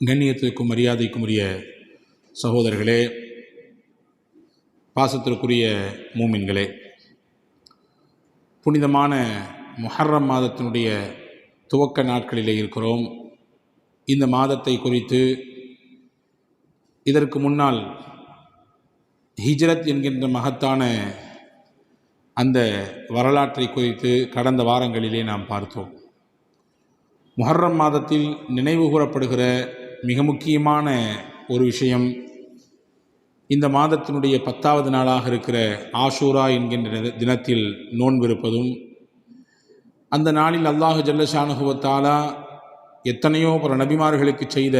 கண்ணியத்திற்கும் மரியாதைக்கும் உரிய சகோதரர்களே, பாசத்திற்குரிய மூமின்களே, புனிதமான முஹர்ரம் மாதத்தினுடைய துவக்க நாட்களிலே இருக்கிறோம். இந்த மாதத்தை குறித்து இதற்கு முன்னால் ஹிஜ்ரத் என்கின்ற மகத்தான அந்த வரலாற்றை குறித்து கடந்த வாரங்களிலே நாம் பார்த்தோம். முஹர்ரம் மாதத்தில் நினைவு கூறப்படுகிற மிக முக்கியமான ஒரு விஷயம், இந்த மாதத்தினுடைய 10வது நாளாக இருக்கிற ஆஷூரா என்கின்ற தினத்தில் நோன்பிருப்பதும், அந்த நாளில் அல்லாஹு ஜல்ல ஷானுஹு வ தஆலா எத்தனையோ பல நபிமார்களுக்கு செய்த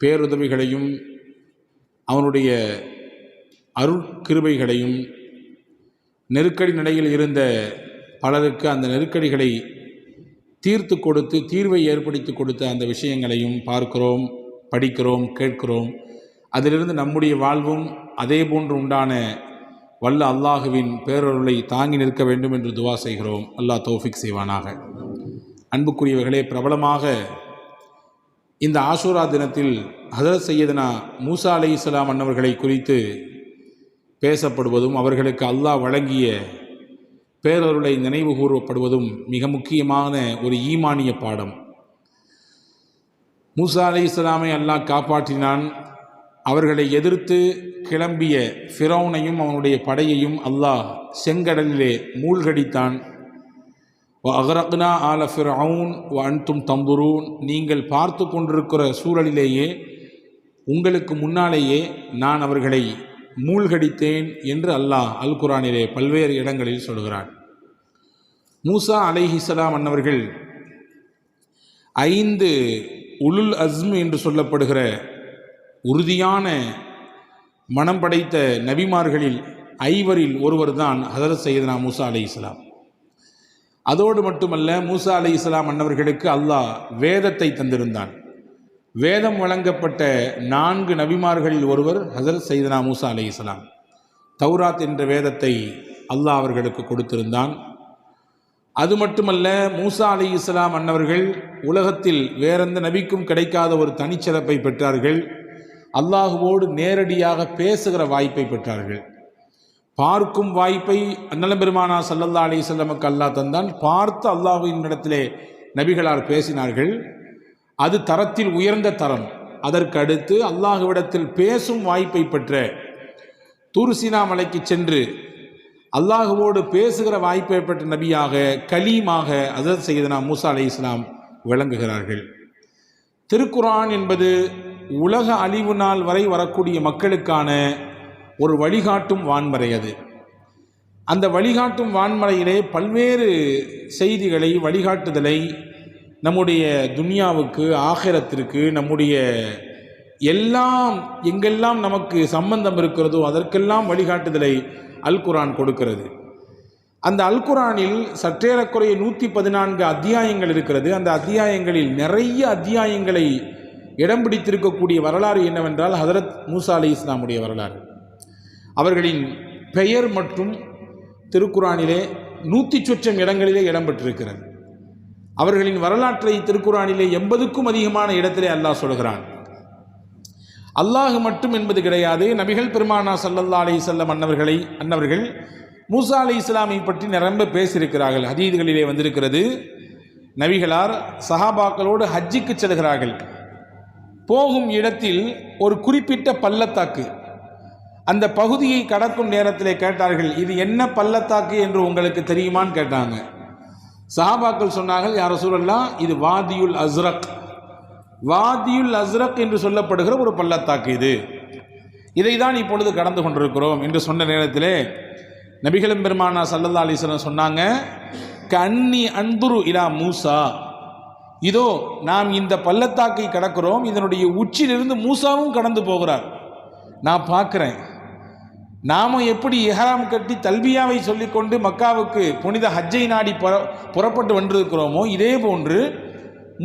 பேருதவிகளையும் அவனுடைய அருட்கிருபைகளையும், நெருக்கடி நிலையில் இருந்த பலருக்கு அந்த நெருக்கடிகளை தீர்த்து கொடுத்து தீர்வை ஏற்படுத்தி கொடுத்த அந்த விஷயங்களையும் பார்க்கிறோம், படிக்கிறோம், கேட்கிறோம். அதிலிருந்து நம்முடைய வாழ்வும் அதே போன்று உண்டான வல்ல அல்லாஹுவின் பேரருளை தாங்கி நிற்க வேண்டும் என்று துவா செய்கிறோம். அல்லாஹ் தௌஃபிக் செய்வானாக. அன்புக்குரியவர்களே, பிரபலமாக இந்த ஆஷூரா தினத்தில் ஹஜ்ரத் சையதுனா மூசா அலைஹிஸ்ஸலாம் அன்னவர்களை குறித்து பேசப்படுவதும், அவர்களுக்கு அல்லாஹ் வழங்கிய பேரருளை நினைவு கூறப்படுவதும் மிக முக்கியமான ஒரு ஈமானிய பாடம். மூசா அலைஹிஸ்ஸலாமை அல்லாஹ் காப்பாற்றினான். அவர்களை எதிர்த்து கிளம்பிய ஃபிரௌனையும் அவனுடைய படையையும் அல்லாஹ் செங்கடலிலே மூழ்கடித்தான். வ அக்ரக்னா ஆல ஃபிர்அவுன் வ அன்தும் தம்புரூன், நீங்கள் பார்த்து கொண்டிருக்கிற சூழலிலேயே உங்களுக்கு முன்னாலேயே நான் அவர்களை மூழ்கடித்தேன் என்று அல்லாஹ் அல் குர்ஆனிலே பல்வேறு இடங்களில் சொல்கிறான். மூசா அலைஹிஸ்ஸலாம் அன்னவர்கள் 5 உலுல் அஸ்ம் என்று சொல்லப்படுகிற உறுதியான மனம் படைத்த நபிமார்களில் 5வரில் ஒருவர் தான் ஹஜ்ரத் சையதுனா மூசா அலைஹிஸ்ஸலாம். அதோடு மட்டுமல்ல, மூசா அலைஹிஸ்ஸலாம் அன்னவர்களுக்கு அல்லாஹ் வேதத்தை தந்திருந்தான். வேதம் வழங்கப்பட்ட 4 நபிமார்களில் ஒருவர் ஹஜ்ரத் சையதுனா மூசா அலைஹிஸ்ஸலாம். தௌராத் என்ற வேதத்தை அல்லாஹ் அவர்களுக்கு கொடுத்திருந்தான். அது மட்டுமல்ல, மூசா அலைஹிஸ்ஸலாம் அன்னவர்கள் உலகத்தில் வேறெந்த நபிக்கும் கிடைக்காத ஒரு தனிச்சிறப்பை பெற்றார்கள். அல்லாஹுவோடு நேரடியாக பேசுகிற வாய்ப்பை பெற்றார்கள். பார்க்கும் வாய்ப்பை அன்னலம் பெருமானா ஸல்லல்லாஹு அலைஹி வஸல்லமுக்கு அல்லாஹ் தந்தான். பார்த்து அல்லாஹ்வின் இடத்திலே நபிகளார் பேசினார்கள். அது தரத்தில் உயர்ந்த தரம். அதற்கு அடுத்து அல்லாஹ்விடத்தில் பேசும் வாய்ப்பை பெற்ற தூர்சினா மலைக்கு சென்று அல்லாஹுவோடு பேசுகிற வாய்ப்பை பெற்ற நபியாக, கலீமாக ஹஜ்ரத் சையதுனா மூசா அலைஹிஸ்ஸலாம் விளங்குகிறார்கள். திருக்குர்ஆன் என்பது உலக அழிவு நாள் வரை வரக்கூடிய மக்களுக்கான ஒரு வழிகாட்டும் வான்மறை. அது அந்த வழிகாட்டும் வான்மறையிலே பல்வேறு செய்திகளை, வழிகாட்டுதலை நம்முடைய துன்யாவுக்கு, ஆகிரத்திற்கு, நம்முடைய எல்லாம் எங்கெல்லாம் நமக்கு சம்பந்தம் இருக்கிறதோ அதற்கெல்லாம் வழிகாட்டுதலை அல் குர்ஆன் கொடுக்கிறது. அந்த அல் குர்ஆனில் சற்றேறக்குறைய 114 அத்தியாயங்கள் இருக்கிறது. அந்த அத்தியாயங்களில் நிறைய அத்தியாயங்களை இடம் பிடித்திருக்கக்கூடிய வரலாறு என்னவென்றால் ஹஜ்ரத் மூசா அலைஹிஸ்ஸலாமுடைய வரலாறு. அவர்களின் பெயர் மற்றும் திருக்குர்ஆனிலே 100 சொச்சம் இடங்களிலே இடம்பெற்றிருக்கிறது. அவர்களின் வரலாற்றை திருக்குர்ஆனிலே 80க்கும் அதிகமான இடத்திலே அல்லாஹ் சொல்கிறான். அல்லாஹ் மட்டும் என்பது கிடையாது. நபிகள் பெருமானா ஸல்லல்லாஹு அலைஹி வஸல்லம் அன்னவர்கள் மூசா அலைஹிஸ்ஸலாமை பற்றி நிரம்ப பேசியிருக்கிறார்கள். ஹதீதுகளிலே வந்திருக்கிறது, நபிகளார் சஹாபாக்களோடு ஹஜ்ஜுக்கு செல்கிறார்கள். போகும் இடத்தில் ஒரு குறிப்பிட்ட பள்ளத்தாக்கு, அந்த பகுதியை கடக்கும் நேரத்திலே கேட்டார்கள், இது என்ன பள்ளத்தாக்கு என்று உங்களுக்கு தெரியுமான்னு கேட்டாங்க. சஹாபாக்கள் சொன்னார்கள், யா ரசூலல்லாஹ், இது வாதியுல் அஸ்ரக், வாதியுல் அஸ்ரக் என்று சொல்லப்படுகிற ஒரு பள்ளத்தாக்கு இது, இதை தான் இப்பொழுது கடந்து கொண்டிருக்கிறோம் என்று சொன்ன நேரத்திலே நபிகளும் பெருமானா ஸல்லல்லாஹு அலைஹி வஸல்லம் சொன்னாங்க, கன்னி அன்துரு இலா மூசா, இதோ நாம் இந்த பள்ளத்தாக்கை கடக்கிறோம், இதனுடைய உச்சியிலிருந்து மூசாவும் கடந்து போகிறார், நான் பார்க்குறேன். நாம் எப்படி இஹ்ராம் கட்டி தல்பியாவை சொல்லிக்கொண்டு மக்காவுக்கு புனித ஹஜ்ஜை நாடி புறப்பட்டு வந்திருக்கிறோமோ, இதே போன்று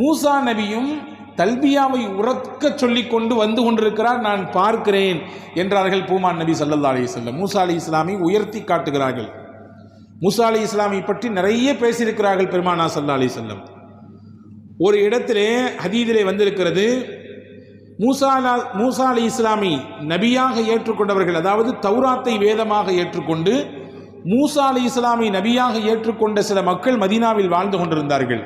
மூசா நபியும் தல்பியாவை உறக்க சொல்லிக்கொண்டு வந்து கொண்டிருக்கிறார், நான் பார்க்கிறேன் என்றார்கள் பூமான் நபி ஸல்லல்லாஹு அலைஹி வஸல்லம். மூசா அலைஹிஸ்ஸலாமை உயர்த்தி காட்டுகிறார்கள். மூசா அலைஹிஸ்ஸலாமை பற்றி நிறைய பேசியிருக்கிறார்கள் பெருமானா ஸல்லல்லாஹு அலைஹி வஸல்லம். ஒரு இடத்திலே ஹதீதிலே வந்திருக்கிறது, மூசா அலி இஸ்லாமி நபியாக ஏற்றுக்கொண்டவர்கள், அதாவது தௌராத்தை வேதமாக ஏற்றுக்கொண்டு மூசா அலி இஸ்லாமி நபியாக ஏற்றுக்கொண்ட சில மக்கள் மதீனாவில் வாழ்ந்து கொண்டிருந்தார்கள்.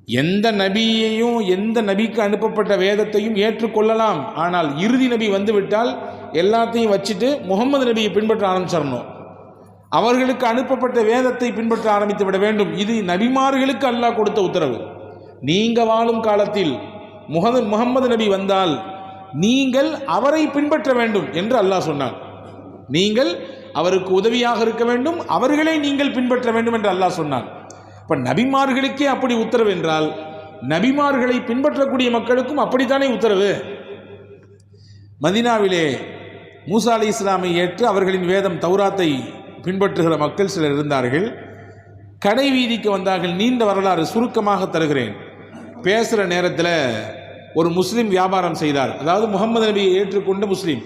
எந்த நபியையும் எந்த நபிக்கு அனுப்பப்பட்ட வேதத்தையும் ஏற்றுக்கொள்ளலாம், ஆனால் இறுதி நபி வந்துவிட்டால் எல்லாத்தையும் வச்சுட்டு முகமது நபியை பின்பற்ற ஆரம்பிச்சிடணும். அவர்களுக்கு அனுப்பப்பட்ட வேதத்தை பின்பற்ற ஆரம்பித்து விட வேண்டும். இது நபிமார்களுக்கு அல்லாஹ் கொடுத்த உத்தரவு. நீங்கள் வாழும் காலத்தில் முகமது நபி வந்தால் நீங்கள் அவரை பின்பற்ற வேண்டும் என்று அல்லாஹ் சொன்னான். நீங்கள் அவருக்கு உதவியாக இருக்க வேண்டும், அவர்களை நீங்கள் பின்பற்ற வேண்டும் என்று அல்லாஹ் சொன்னான். இப்போ நபிமார்களுக்கே அப்படி உத்தரவு என்றால் நபிமார்களை பின்பற்றக்கூடிய மக்களுக்கும் அப்படித்தானே உத்தரவு. மதீனாவிலே மூசா அலி இஸ்லாமை ஏற்று அவர்களின் வேதம் தௌராத்தை பின்பற்றுகிற மக்கள் சிலர் இருந்தார்கள். கடை வீதிக்கு வந்தார்கள். நீண்ட வரலாறு சுருக்கமாக தருகிறேன். பேசுகிற நேரத்தில் ஒரு முஸ்லீம் வியாபாரம் செய்தார். அதாவது முகமது நபியை ஏற்றுக்கொண்ட முஸ்லீம்.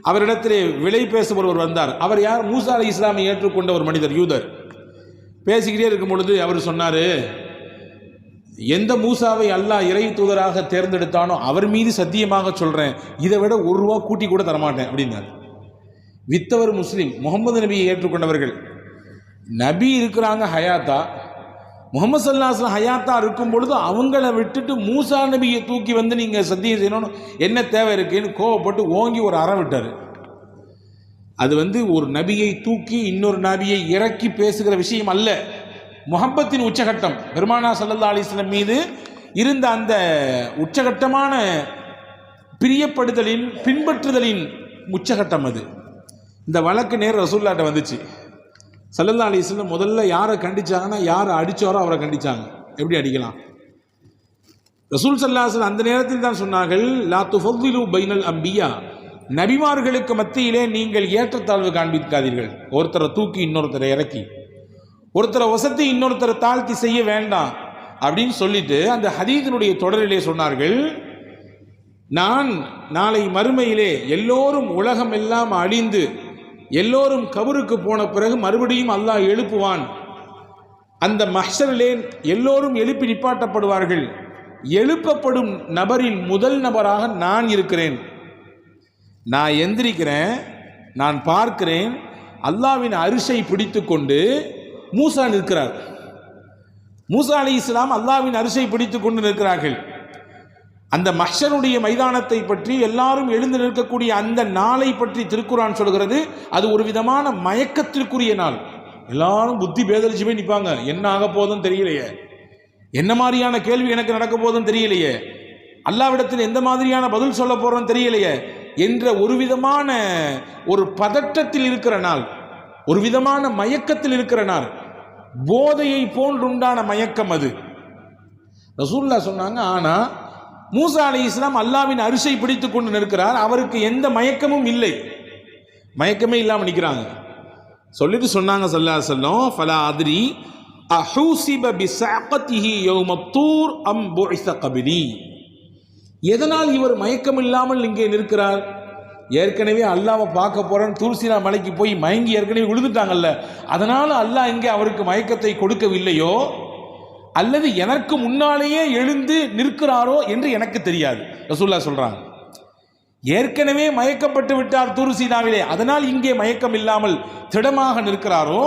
அவரிடத்திலே விலை பேசுபவர் வந்தார். அவர் யார்? மூசா அலி இஸ்லாமை ஏற்றுக்கொண்ட ஒரு மனிதர், யூதர். பேசிக்கிட்டே இருக்கும் பொழுது அவர் சொன்னார், எந்த மூசாவை அல்லாஹ் இறை தூதராக தேர்ந்தெடுத்தானோ அவர் மீது சத்தியமாக சொல்கிறேன், இதை விட ₹1 கூட்டி கூட தரமாட்டேன் அப்படின்னார். வித்தவர் முஸ்லீம், முகமது நபியை ஏற்றுக்கொண்டவர்கள். நபி இருக்கிறாங்க ஹயாத்தா, முகமது ஸல்லல்லாஹு அலைஹி வஸல்லம் ஹயாத்தா இருக்கும் பொழுது அவங்கள விட்டுட்டு மூசா நபியை தூக்கி வந்து நீங்கள் சத்தியம் செய்யணும்னு என்ன தேவை இருக்குன்னு கோவப்பட்டு ஓங்கி ஒரு அறை விட்டார். அது ஒரு நபியை தூக்கி இன்னொரு நபியை இறக்கி பேசுகிற விஷயம் அல்ல. முஹப்பத்தின் உச்சகட்டம் பெருமானா ஸல்லல்லாஹு அலைஹி வஸல்லம் மீது இருந்த அந்த உச்சகட்டமான பிரியப்படுதலின் பின்பற்றுதலின் உச்சகட்டம் அது. இந்த வழக்கு நேர் ரசூலுல்லாஹ்ட்ட வந்துச்சு. ஸல்லல்லாஹு அலைஹி வஸல்லம் முதல்ல யாரை கண்டிச்சாங்கன்னா, யாரை அடித்தாரோ அவரை கண்டிச்சாங்க. எப்படி அடிக்கலாம்? ரசூல் ஸல்லல்லாஹு அலைஹி வஸல்லம் அந்த நேரத்தில் தான் சொன்னார்கள், லா துஃபத்திலு பைனல் அம்பியா, நபிமார்களுக்கு மத்தியிலே நீங்கள் ஏற்றத்தாழ்வு காண்பிக்காதீர்கள். ஒருத்தரை தூக்கி இன்னொருத்தரை இறக்கி, ஒருத்தரை வசதி இன்னொருத்தரை தாழ்த்தி செய்ய வேண்டாம் அப்படின்னு சொல்லிட்டு அந்த ஹதீஸினுடைய தொடரிலே சொன்னார்கள், நான் நாளை மறுமையிலே எல்லோரும் உலகம் எல்லாம் அழிந்து எல்லோரும் கபருக்கு போன பிறகு மறுபடியும் அல்லாஹ் எழுப்புவான். அந்த மஹ்ஷரிலே எல்லோரும் எழுப்பி நிப்பாட்டப்படுவார்கள். எழுப்பப்படும் நபரின் முதல் நபராக நான் இருக்கிறேன். நான் எந்திரிக்கிறேன், நான் பார்க்கிறேன், அல்லாஹ்வின் அரிசை பிடித்து கொண்டு மூசா நிற்கிறார். மூசா அலைஹிஸ்ஸலாம் அல்லாஹ்வின் அரிசை பிடித்து கொண்டு நிற்கிறார்கள். அந்த மஹ்ஷருடைய மைதானத்தை பற்றி, எல்லாரும் எழுந்து நிற்கக்கூடிய அந்த நாளை பற்றி திருக்குர்ஆன் சொல்கிறது, அது ஒரு விதமான மயக்கத்திற்குரிய நாள். எல்லாரும் புத்தி பேதலிச்சு போய் நிற்பாங்க. என்ன ஆக போதும் தெரியலையே, என்ன மாதிரியான கேள்வி எனக்கு நடக்க போதும் தெரியலையே, அல்லாஹ்விடத்தில் எந்த மாதிரியான பதில் சொல்ல போறோம் தெரியலையே என்ற ஒரு விதமான ஒரு பதட்டத்தில் இருக்கிற நாள், ஒரு விதமான மயக்கத்தில் இருக்கிற நாள். போதையை போன்றுண்டான மயக்கம் அது. ரசூலுல்லாஹ் சொன்னாங்க, ஆனா மூசா அலைஹிஸ்ஸலாம் அல்லாஹ்வின் அரிசை பிடித்து கொண்டு நிற்கிறார், அவருக்கு எந்த மயக்கமும் இல்லை. மயக்கமே இல்லாமல் நிற்கிறாங்க. சொல்லிட்டு சொன்னாங்க ஸல்லல்லாஹு அலைஹி வஸல்லம், ஃபலா அத்ரி அஹூசிப பிஸஅகதிஹி யௌம தூர் அம் புஇஸ கபிலி. எதனால் இவர் மயக்கம் இல்லாமல் இங்கே நிற்கிறார்? ஏற்கனவே அல்லாஹ்வை பார்க்க போறேன்னு தூர்சீனா மலைக்கு போய் மயங்கி ஏற்கனவே விழுந்துட்டாங்கல்ல, அதனால அல்லாஹ் இங்கே அவருக்கு மயக்கத்தை கொடுக்கவில்லையோ, அல்லது எனக்கு முன்னாலேயே எழுந்து நிற்கிறாரோ என்று எனக்கு தெரியாது. ரசூலுல்லாஹ் சொல்றாங்க, ஏற்கனவே மயக்கப்பட்டு விட்டார் தூர்சீனாவிலே, அதனால் இங்கே மயக்கம் இல்லாமல் திடமாக நிற்கிறாரோ,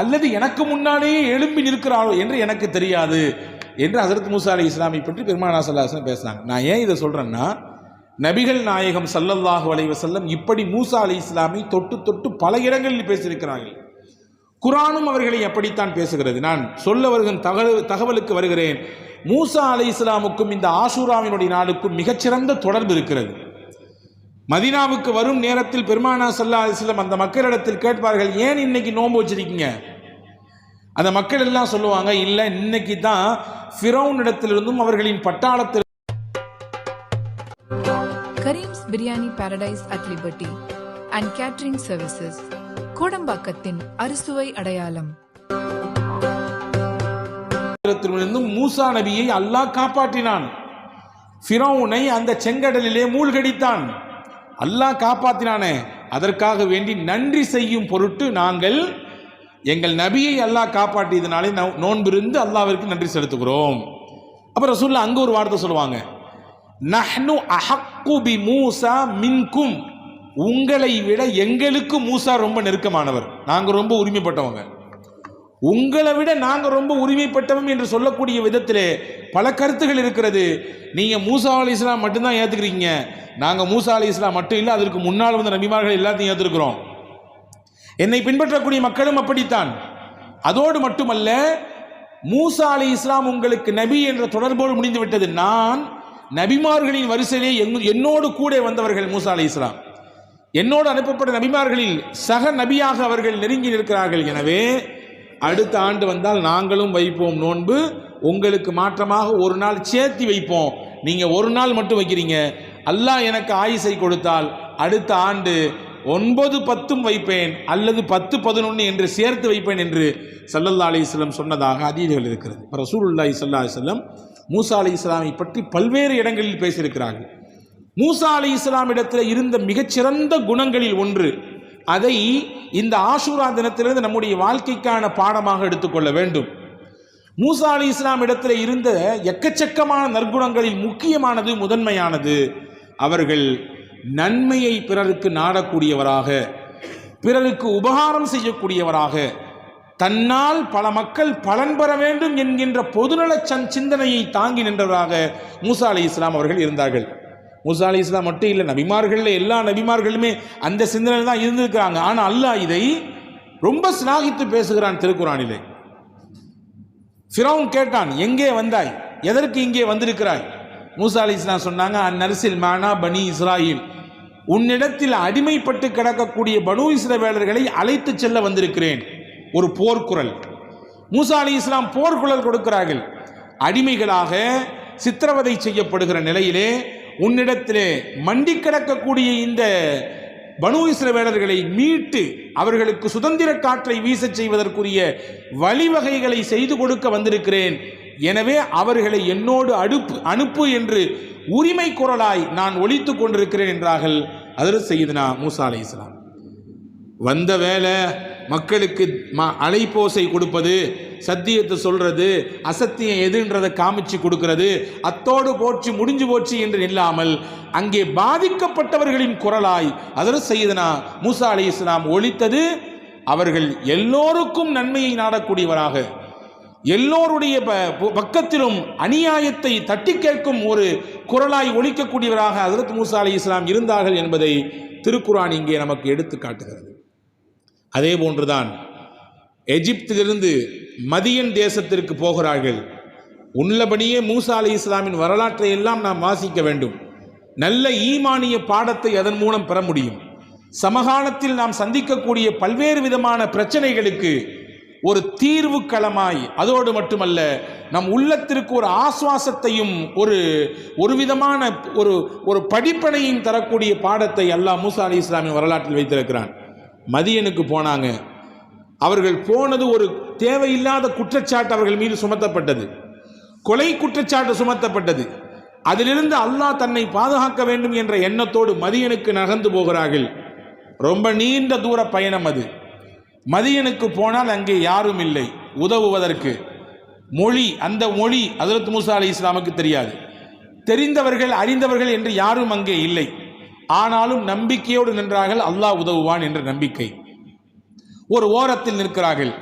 அல்லது எனக்கு முன்னாலேயே எழும்பி நிற்கிறாரோ என்று எனக்கு தெரியாது என்று ஹஜ்ரத் மூசா அலைஹிஸ்ஸலாமை பற்றி பெருமானார் ஸல்லல்லாஹு அலைஹி வஸல்லம் பேசினாங்க. நான் ஏன் இதை சொல்றேன்னா, நபிகள் நாயகம் ஸல்லல்லாஹு அலைஹி வஸல்லம் இப்படி மூசா அலைஹிஸ்ஸலாமை தொட்டு தொட்டு பல இடங்களில் பேசியிருக்கிறார்கள். குர்ஆனும் அவர்களை அப்படித்தான் பேசுகிறது. நான் சொல்ல வருகிற தகவலுக்கு வருகிறேன். மூசா அலைஹிஸ்ஸலாமுக்கும் இந்த ஆஷூராவினுடைய நாளுக்கும் மிகச்சிறந்த தொடர்பு இருக்கிறது. மதீனாவுக்கு வரும் நேரத்தில் பெருமானார் ஸல்லல்லாஹு அலைஹி வஸல்லம் அந்த மக்களிடத்தில் கேட்பார்கள், ஏன் இன்னைக்கு நோன்பு வச்சிருக்கீங்க? அந்த மக்கள் எல்லாம் சொல்லுவாங்க, இல்லை இன்னைக்கு தான் ஃபிரௌன் இடத்திலிருந்தும் அவர்களின் பட்டாளத்தில். Karim's biryani paradise at Liberty and catering services, கோடம்பாக்கத்தின் அறுசுவை அடையாளம். மூசா நபியை அல்லாஹ் காப்பாற்றினான். ஃபிரௌனை அந்த செங்கடலிலே மூழ்கடித்தான். அல்லாஹ் காப்பாற்றினானே, அதற்காக வேண்டி நன்றி செய்யும் பொருட்டு நாங்கள் எங்கள் நபியை அல்லாஹ் காப்பாற்றியதனாலே நோன்பிருந்து அல்லாஹ்விற்கு நன்றி செலுத்துகிறோம். அப்ப ரசூலுல்லாஹ் அங்க ஒரு வார்த்தை சொல்லுவாங்க, நஹ்னு அஹக்கு பி மூசா மின்கும், உங்களை விட எங்களுக்கு மூசா ரொம்ப நெருக்கமானவர், நாங்க ரொம்ப உரிமைப்பட்டவங்க, உங்களை விட நாங்க ரொம்ப உரிமைப்பட்டவங்க என்று சொல்லக்கூடிய விதத்திலே பல கருத்துகள் இருக்கிறது. நீங்க மூசா அலைஹிஸ்ஸலாம் மட்டும்தான் ஏத்துக்கிறீங்க, நாங்க மூசா அலைஹிஸ்ஸலாம் மட்டும் இல்லை, அதற்கு முன்னால் வந்த நபிமார்கள் எல்லாத்தையும் ஏத்துக்கிறோம். என்னை பின்பற்றக்கூடிய மக்களும் அப்படித்தான். அதோடு மட்டுமல்ல, மூசா அலைஹிஸ்ஸலாம் உங்களுக்கு நபி என்ற தொடர்போடு முடிந்து விட்டது. நான் நபிமார்களின் வரிசையிலே என்னோடு கூட வந்தவர்கள் மூசா அலைஹிஸ்ஸலாம், என்னோடு அனுப்பப்பட்ட நபிமார்களில் சக நபியாக அவர்கள் நெருங்கி இருக்கிறார்கள். எனவே அடுத்த ஆண்டு வந்தால் நாங்களும் வைப்போம் நோன்பு, உங்களுக்கு மாற்றமாக ஒரு நாள் சேர்த்தி வைப்போம், நீங்க ஒரு நாள் மட்டும் வைக்கிறீங்க, அல்லாஹ் எனக்கு ஆயுசை கொடுத்தால் அடுத்த ஆண்டு 9, 10 வைப்பேன், அல்லது 10, 11 என்று சேர்த்து வைப்பேன் என்று ஸல்லல்லாஹு அலைஹி வஸல்லம் சொன்னதாக ஹதீஸ்கள் இருக்கிறது. ரசூலுல்லாஹி ஸல்லல்லாஹு அலைஹி வஸல்லம் மூசா அலைஹிஸ்ஸலாமை பற்றி பல்வேறு இடங்களில் பேசியிருக்கிறார்கள். மூசா அலைஹிஸ்ஸலாம் இடத்தில் இருந்த மிகச்சிறந்த குணங்களில் ஒன்று, அதை இந்த ஆஷூரா தினத்திலிருந்து நம்முடைய வாழ்க்கைக்கான பாடமாக எடுத்துக்கொள்ள வேண்டும். மூசா அலைஹிஸ்ஸலாம் இடத்தில் இருந்த எக்கச்சக்கமான நற்குணங்களில் முக்கியமானது, முதன்மையானது, அவர்கள் நன்மையை பிறருக்கு நாடக்கூடியவராக, பிறருக்கு உபகாரம் செய்யக்கூடியவராக, தன்னால் பல மக்கள் பலன் பெற வேண்டும் என்கின்ற பொதுநல சிந்தனையை தாங்கி நின்றவராக மூசா அலைஹிஸ்ஸலாம் அவர்கள் இருந்தார்கள். மூசா அலைஹிஸ்ஸலாம் மட்டும் இல்லை, நபிமார்கள் எல்லா நபிமார்களுமே அந்த சிந்தனை தான் இருந்திருக்கிறாங்க. ஆனால் அல்லாஹ் இதை ரொம்ப சிலாகித்து பேசுகிறான் திருக்குரானிலே. ஃபிரௌன் கேட்டான், எங்கே வந்தாய், எதற்கு இங்கே வந்திருக்கிறாய்? மூசா அலைஹிஸ்ஸலாம் சொன்னாங்க, அந்நர்சில் மானா பனி இஸ்ராயில், உன்னிடத்தில் அடிமைப்பட்டு கிடக்கக்கூடிய பனு இஸ்ரவேலர்களை அழைத்து செல்ல வந்திருக்கிறேன். ஒரு போர்க்குரல். மூசா அலைஹிஸ்ஸலாம் போர்க்குரல் கொடுக்கிறார்கள். அடிமைகளாக சித்திரவதை செய்யப்படுகிற நிலையிலே உன்னிடத்திலே மண்டி கிடக்கக்கூடிய இந்த பனு இஸ்ரவேலர்களை மீட்டு அவர்களுக்கு சுதந்திர காற்றை வீசச் செய்வதற்குரிய வழிவகைகளை செய்து கொடுக்க வந்திருக்கிறேன், எனவே அவர்களை என்னோடு அனுப்பு என்று உரிமை குரலாய் நான் ஒலித்துக் கொண்டிருக்கிறேன் என்றார்கள் ஹஜ்ரத் சையதுனா மூசா அலைஹிஸ்ஸலாம். வந்த வேலை மக்களுக்கு அலைப்போசை கொடுப்பது, சத்தியத்தை சொல்றது, அசத்தியம் எதுன்றதை காமிச்சு கொடுக்கிறது, அத்தோடு போச்சு முடிஞ்சு போச்சு என்று இல்லாமல் அங்கே பாதிக்கப்பட்டவர்களின் குரலாய் ஹஜ்ரத் சையதுனா மூசா அலைஹிஸ்ஸலாம் ஒலித்தது. அவர்கள் எல்லோருக்கும் நன்மையை நாடக்கூடியவராக, எல்லோருடைய பக்கத்திலும் அநியாயத்தை தட்டி கேட்கும் ஒரு குரலாய் ஒலிக்கக்கூடியவராக ஹஜ்ரத் மூசா அலைஹிஸ்ஸலாம் இருந்தார்கள் என்பதை திருக்குர்ஆன் இங்கே நமக்கு எடுத்து காட்டுகிறது. அதே போன்றுதான் எகிப்திலிருந்து மதியன் தேசத்திற்கு போகிறார்கள். உள்ளபடியே மூசா அலைஹிஸ்ஸலாமின் வரலாற்றை எல்லாம் நாம் வாசிக்க வேண்டும். நல்ல ஈமானிய பாடத்தை அதன் மூலம் பெற முடியும். சமகாலத்தில் நாம் சந்திக்கக்கூடிய பல்வேறு விதமான பிரச்சனைகளுக்கு ஒரு தீர்வு களமாய், அதோடு மட்டுமல்ல நம் உள்ளத்திற்கு ஒரு ஆசுவாசத்தையும் ஒரு விதமான ஒரு படிப்பனையும் தரக்கூடிய பாடத்தை அல்லாஹ் மூசா அலைஹிஸ்ஸலாமின் வரலாற்றில் வைத்திருக்கிறான். மதியனுக்கு போனாங்க. அவர்கள் போனது ஒரு தேவையில்லாத குற்றச்சாட்டு அவர்கள் மீது சுமத்தப்பட்டது, கொலை குற்றச்சாட்டு சுமத்தப்பட்டது. அதிலிருந்து அல்லாஹ் தன்னை பாதுகாக்க வேண்டும் என்ற எண்ணத்தோடு மதியனுக்கு நகர்ந்து போகிறார்கள். ரொம்ப நீண்ட தூர பயணம் அது. மதியனுக்கு போனால் அங்கே யாரும் இல்லை உதவுவதற்கு. அந்த மொழி ஹஜ்ரத் மூசா அலைஹிஸ்ஸலாமுக்கு தெரியாது. தெரிந்தவர்கள் அறிந்தவர்கள் என்று யாரும் அங்கே இல்லை. ஆனாலும் நம்பிக்கையோடு நின்றார்கள், அல்லாஹ் உதவுவான் என்ற நம்பிக்கை. ஒரு ஓரத்தில் நிற்கிறார்கள்.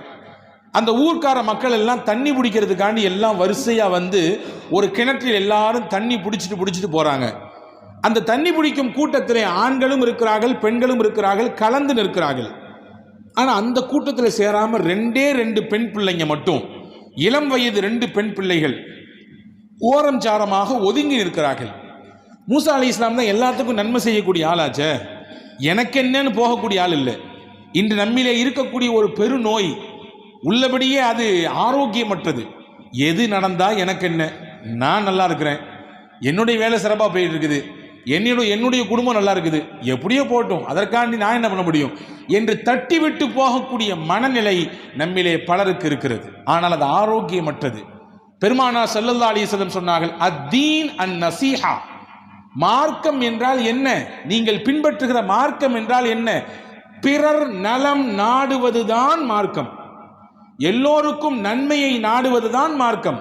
அந்த ஊர்க்கார மக்கள் எல்லாம் தண்ணி பிடிக்கிறதுக்காண்டி எல்லாம் வரிசையா வந்து ஒரு கிணற்றில் எல்லாரும் தண்ணி பிடிச்சிட்டு போறாங்க. அந்த தண்ணி பிடிக்கும் கூட்டத்திலே ஆண்களும் இருக்கிறார்கள், பெண்களும் இருக்கிறார்கள், கலந்து நிற்கிறார்கள். ஆனா அந்த கூட்டத்தில் சேராம 2 பெண் பிள்ளைங்க மட்டும், இளம் வயது 2 பெண் பிள்ளைகள் ஓரம் சாரமாக ஒதுங்கி நிற்கிறார்கள். மூசா அலைஹிஸ்ஸலாம் தான் எல்லாத்துக்கும் நன்மை செய்யக்கூடிய ஆளாச்சே, எனக்கு என்னன்னு போகக்கூடிய ஆள் இல்லை. இன்று நம்மிலே இருக்கக்கூடிய ஒரு பெரு நோய், உள்ளபடியே அது ஆரோக்கியமற்றது. எது நடந்தா எனக்கு என்ன, நான் நல்லா இருக்கிறேன், என்னுடைய வேலை சிறப்பாக போயிட்டு இருக்குது, என்னுடைய குடும்பம் நல்லா இருக்குது, எப்படியோ போட்டும், அதற்காண்டி நான் என்ன பண்ண முடியும் என்று தட்டி விட்டு போகக்கூடிய மனநிலை நம்மிலே பலருக்கு இருக்கிறது. ஆனால் அது ஆரோக்கியமற்றது. பெருமானார் ஸல்லல்லாஹு அலைஹி வஸல்லம் சொன்னார்கள், அத்தீன் அன்-நஸீஹா, மார்க்கம் என்றால் என்ன, நீங்கள் பின்பற்றுகிற மார்க்கம் என்றால் என்ன, பிறர் நலம் நாடுவதுதான் மார்க்கம், எல்லோருக்கும் நன்மையை நாடுவதுதான் மார்க்கம்.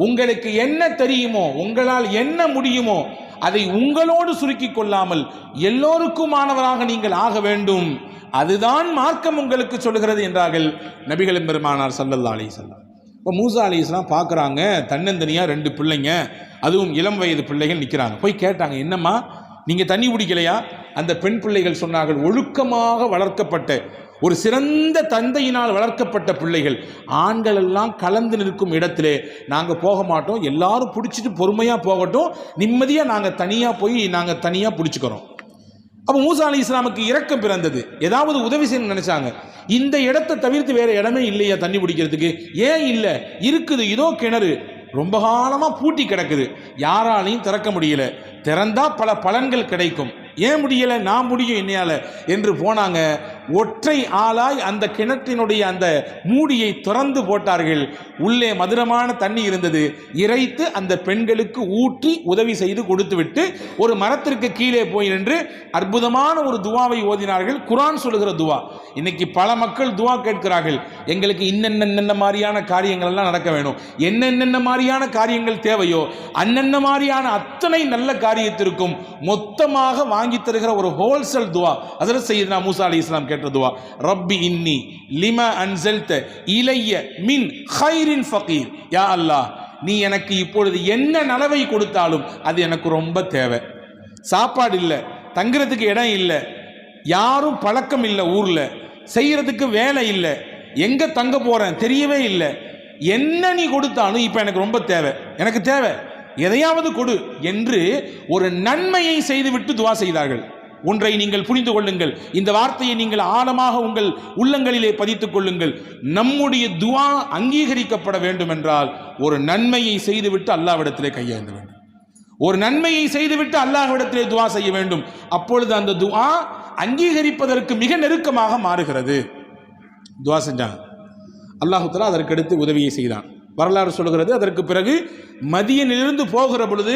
உங்களுக்கு என்ன தெரியுமோ, உங்களால் என்ன முடியுமோ அதை உங்களோடு சுருக்கிக் கொள்ளாமல் எல்லோருக்குமானவராக நீங்கள் ஆக வேண்டும். அதுதான் மார்க்கம் உங்களுக்கு சொல்கிறது என்றார்கள் நபிகள் பெருமானார் ஸல்லல்லாஹு அலைஹி வஸல்லம். இப்போ மூசா அலைஹிஸ்ஸலாம் பார்க்குறாங்க, தன்னந்தனியாக 2 பிள்ளைங்க, அதுவும் இளம் வயது பிள்ளைகள் நிற்கிறாங்க. போய் கேட்டாங்க, என்னம்மா நீங்கள் தண்ணி குடிக்கலையா? அந்த பெண் பிள்ளைகள் சொன்னார்கள், ஒழுக்கமாக வளர்க்கப்பட்ட ஒரு சிறந்த தந்தையினால் வளர்க்கப்பட்ட பிள்ளைகள், ஆண்கள் எல்லாம் கலந்து நிற்கும் இடத்திலே நாங்கள் போக மாட்டோம், எல்லாரும் பிடிச்சிட்டு பொறுமையாக போகட்டும், நிம்மதியாக நாங்கள் தனியாக போய் நாங்கள் தனியாக பிடிச்சிக்கிறோம். அப்போ மூசா அலைஹிஸ்ஸலாமுக்கு இரக்கம் பிறந்தது. ஏதாவது உதவி செய்யணும்னு நினைச்சாங்க. இந்த இடத்தை தவிர்த்து வேற இடமே இல்லையா தண்ணி பிடிக்கிறதுக்கு? ஏன் இல்லை, இருக்குது, இதோ கிணறு, ரொம்ப காலமாக பூட்டி கிடக்குது, யாராலையும் திறக்க முடியல, திறந்தா பல பலன்கள் கிடைக்கும், ஏன் முடியலை, நான் முடியும் என்னையால என்று போனாங்க. ஒற்றை ஆளாய் அந்த கிணற்றினுடைய அந்த மூடியை திறந்து போட்டார்கள். உள்ளே மதுரமான தண்ணி இருந்தது. இறைத்து அந்த பெண்களுக்கு ஊற்றி உதவி செய்து கொடுத்து விட்டு ஒரு மரத்திற்கு கீழே போய் நின்று அற்புதமான ஒரு துவாவை ஓதினார்கள். குர்ஆன் சொல்லுகிற துவா. இன்னைக்கு பல மக்கள் துவா கேட்கிறார்கள், எங்களுக்கு இன்னென்ன மாதிரியான காரியங்கள் எல்லாம் நடக்க வேணும், என்னென்ன மாதிரியான காரியங்கள் தேவையோ அன்னென்ன மாதிரியான அத்தனை நல்ல காரியத்திற்கும் மொத்தமாக வாங்கி தருகிற ஒரு ஹோல்சேல் துவா ஹஜ்ரத் சையதுனா மூசா அலைஹிஸ்ஸலாம் கேட்ட துவா. ரப்பி இன்னி லிமா அன்ஸல்த இலைய மின் கைரின் ஃபகீர். யா அல்லாஹ், நீ எனக்கு இப்பொழுது என்ன நலவை கொடுத்தாலும் அது எனக்கு ரொம்ப தேவை. சாப்பாடு இல்லை, தங்குறதுக்கு இடம் இல்லை, யாரும் பழக்கம் இல்லை, ஊரில் செய்யறதுக்கு வேலை இல்லை, எங்க தங்க போறேன் தெரியவே இல்லை, என்ன நீ கொடுத்தாலும் இப்போ எனக்கு ரொம்ப தேவை, எனக்கு தேவை, எதையாவது கொடு என்று ஒரு நன்மையை செய்துவிட்டு துவா செய்தார்கள். ஒன்றை நீங்கள் புரிந்து கொள்ளுங்கள், இந்த வார்த்தையை நீங்கள் ஆழமாக உங்கள் உள்ளங்களிலே பதித்துக் கொள்ளுங்கள். நம்முடைய துவா அங்கீகரிக்கப்பட வேண்டும் என்றால் ஒரு நன்மையை செய்துவிட்டு அல்லாஹ்விடத்திலே கையேந்த வேண்டும், ஒரு நன்மையை செய்துவிட்டு அல்லாஹ்விடத்திலே துவா செய்ய வேண்டும். அப்பொழுது அந்த துவா அங்கீகரிப்பதற்கு மிக நெருக்கமாக மாறுகிறது. துவா செஞ்சாங்க, அல்லாஹ் தஆலா அதற்கடுத்து உதவியை செய்தான். வரலாறு சொல்கிறது, அதற்கு பிறகு மதியனிலிருந்து போகிற பொழுது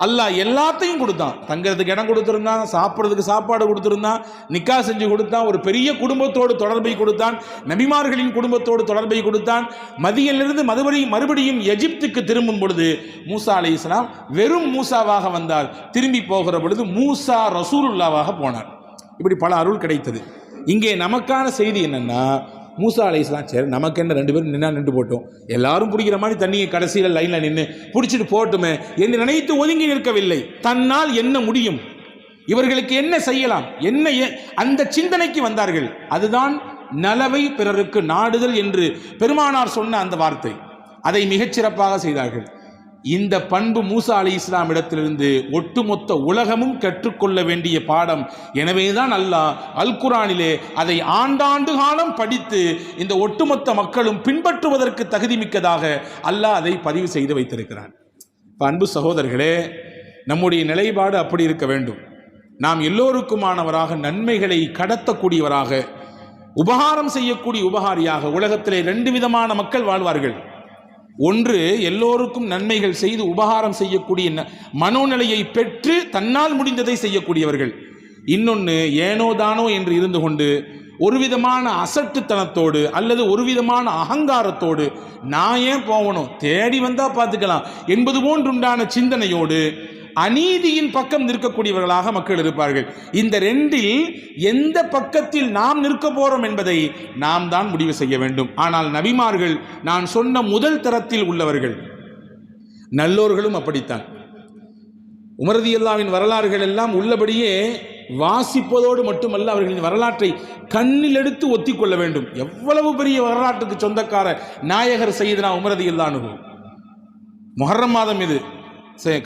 அல்லாஹ் எல்லாத்தையும் கொடுத்தான். தங்கிறதுக்கு இடம் கொடுத்திருந்தான், சாப்பிட்றதுக்கு சாப்பாடு கொடுத்திருந்தான், நிக்கா செஞ்சு கொடுத்தான், ஒரு பெரிய குடும்பத்தோடு தொடர்பை கொடுத்தான், நபிமார்களின் குடும்பத்தோடு தொடர்பை கொடுத்தான். மதியனிலிருந்து மறுபடியும் எகிப்துக்கு திரும்பும் பொழுது மூசா அலைஹிஸ்ஸலாம் வெறும் மூசாவாக வந்தார். திரும்பி போகிற பொழுது மூசா ரசூலுல்லாவாக போனார். இப்படி பல அருள் கிடைத்தது. இங்கே நமக்கான செய்தி என்னன்னா, மூசா அலைஹிஸ்ஸலாம் சரி நமக்கு என்ன, 2 பேரும் நின்று போட்டோம், எல்லாரும் பிடிக்கிற மாதிரி தண்ணியை கடைசியில் லைனில் நின்று பிடிச்சிட்டு போட்டுமே என்று நினைத்து ஒதுங்கி நிற்கவில்லை. தன்னால் என்ன முடியும், இவர்களுக்கு என்ன செய்யலாம், என்ன அந்த சிந்தனைக்கு வந்தார்கள். அதுதான் நலவை பிறருக்கு நாடுதல் என்று பெருமானார் சொன்ன அந்த வார்த்தை. அதை மிகச்சிறப்பாக செய்தார்கள். இந்த பண்பு மூசா அலைஹிஸ்ஸலாம் இடத்திலிருந்து ஒட்டுமொத்த உலகமும் கற்றுக்கொள்ள வேண்டிய பாடம். எனவேதான் அல்லாஹ் அல் குர்ஆனிலே அதை ஆண்டாண்டு காலம் படித்து இந்த ஒட்டுமொத்த மக்களும் பின்பற்றுவதற்கு தகுதி மிக்கதாக அல்லாஹ் அதை பதிவு செய்து வைத்திருக்கிறான். அன்பு சகோதரர்களே, நம்முடைய நிலைப்பாடு அப்படி இருக்க வேண்டும். நாம் எல்லோருக்குமானவராக, நன்மைகளை கடத்தக்கூடியவராக, உபகாரம் செய்யக்கூடிய உபகாரியாக. உலகத்திலே 2 விதமான மக்கள் வாழ்வார்கள். ஒன்று, எல்லோருக்கும் நன்மைகள் செய்து உபகாரம் செய்யக்கூடிய மனோநிலையை பெற்று தன்னால் முடிந்ததை செய்யக்கூடியவர்கள். இன்னொன்று, ஏனோ தானோ என்று இருந்து கொண்டு ஒரு விதமான அசட்டுத்தனத்தோடு அல்லது ஒரு விதமான அகங்காரத்தோடு நான் ஏன் போகணும், தேடி வந்தா பார்த்துக்கலாம் என்பது போன்றுண்டான சிந்தனையோடு அநீதியின் பக்கம் நிற்கக்கூடியவர்களாக மக்கள் இருப்பார்கள். இந்த 2இல் எந்த பக்கத்தில் நாம் நிற்க போறோம் என்பதை நாம் தான் முடிவு செய்ய வேண்டும். ஆனால் நபிமார்கள் நான் சொன்ன முதல் தரத்தில் உள்ளவர்கள், நல்லோர்களும் அப்படித்தான். உமர் ரலியல்லாஹுவின் வரலாறுகள் எல்லாம் உள்ளபடியே வாசிப்பதோடு மட்டுமல்ல, அவர்களின் வரலாற்றை கண்ணில் எடுத்து ஒத்திக்கொள்ள வேண்டும். எவ்வளவு பெரிய வரலாற்றுக்கு சொந்தக்கார நாயகர் சையதுனா உமர் ரலியல்லாஹு அன்ஹு. முஹர்ரம் மாதம் இது,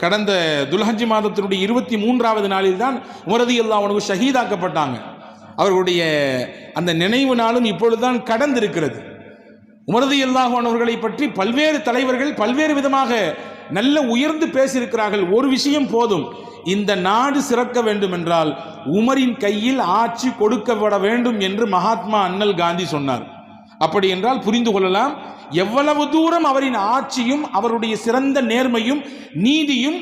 கடந்த துல்ஹஜ் மாதத்தினுடைய 23வது நாளில் தான் உமர் ரலியல்லாஹு அன்ஹு ஷஹீதாக்கப்பட்டாங்க. அவர்களுடைய அந்த நினைவு நாளும் இப்பொழுதுதான் கடந்திருக்கிறது. உமர் ரலியல்லாஹு அன்ஹு அவர்களை பற்றி பல்வேறு தலைவர்கள் பல்வேறு விதமாக நல்ல உயர்ந்து பேசியிருக்கிறார்கள். ஒரு விஷயம் போதும், இந்த நாடு சிறக்க வேண்டும் என்றால் உமரின் கையில் ஆட்சி கொடுக்கப்பட வேண்டும் என்று மகாத்மா அண்ணல் காந்தி சொன்னார். அப்படி என்றால் புரிந்து கொள்ளலாம் எவ்வளவு தூரம் அவரின் ஆட்சியும் அவருடைய சிறந்த நேர்மையும் நீதியும்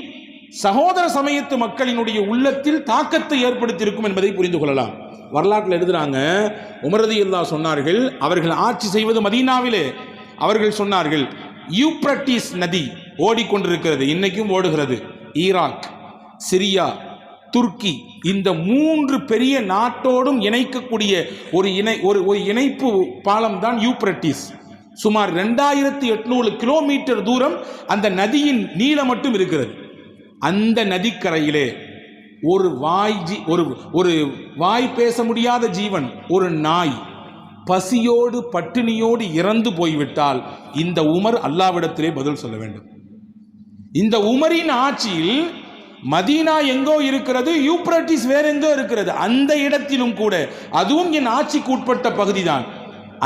சகோதர சமயத்து மக்களினுடைய உள்ளத்தில் தாக்கத்தை ஏற்படுத்தியிருக்கும் என்பதை புரிந்து கொள்ளலாம். வரலாற்றில் எழுதுறாங்க, உமர் ரலியல்லாஹு சொன்னார்கள், அவர்கள் ஆட்சி செய்வது மதீனாவிலே. அவர்கள் சொன்னார்கள், யூப்ரட்டிஸ் நதி ஓடிக்கொண்டிருக்கிறது, இன்னைக்கும் ஓடுகிறது. ஈராக், சிரியா, துர்க்கி, இந்த 3 பெரிய நாட்டோடும் இணைக்கக்கூடிய ஒரு இணைப்பு பாலம் தான் யூப்ரட்டிஸ். சுமார் 2800 கிலோமீட்டர் தூரம் அந்த நதியின் நீளம் மட்டும் இருக்கிறது. அந்த நதிக்கரையிலே ஒரு வாய் பேச முடியாத ஜீவன், ஒரு நாய் பசியோடு பட்டினியோடு இறந்து போய்விட்டால் இந்த உமர் அல்லாவிடத்திலே பதில் சொல்ல வேண்டும். இந்த உமரின் ஆட்சியில் மதீனா எங்கோ இருக்கிறது, யூப்ரட்டிஸ் வேற எங்கோ இருக்கிறது. அந்த இடத்திலும் கூட, அதுவும் என் ஆட்சிக்கு உட்பட்ட பகுதிதான்,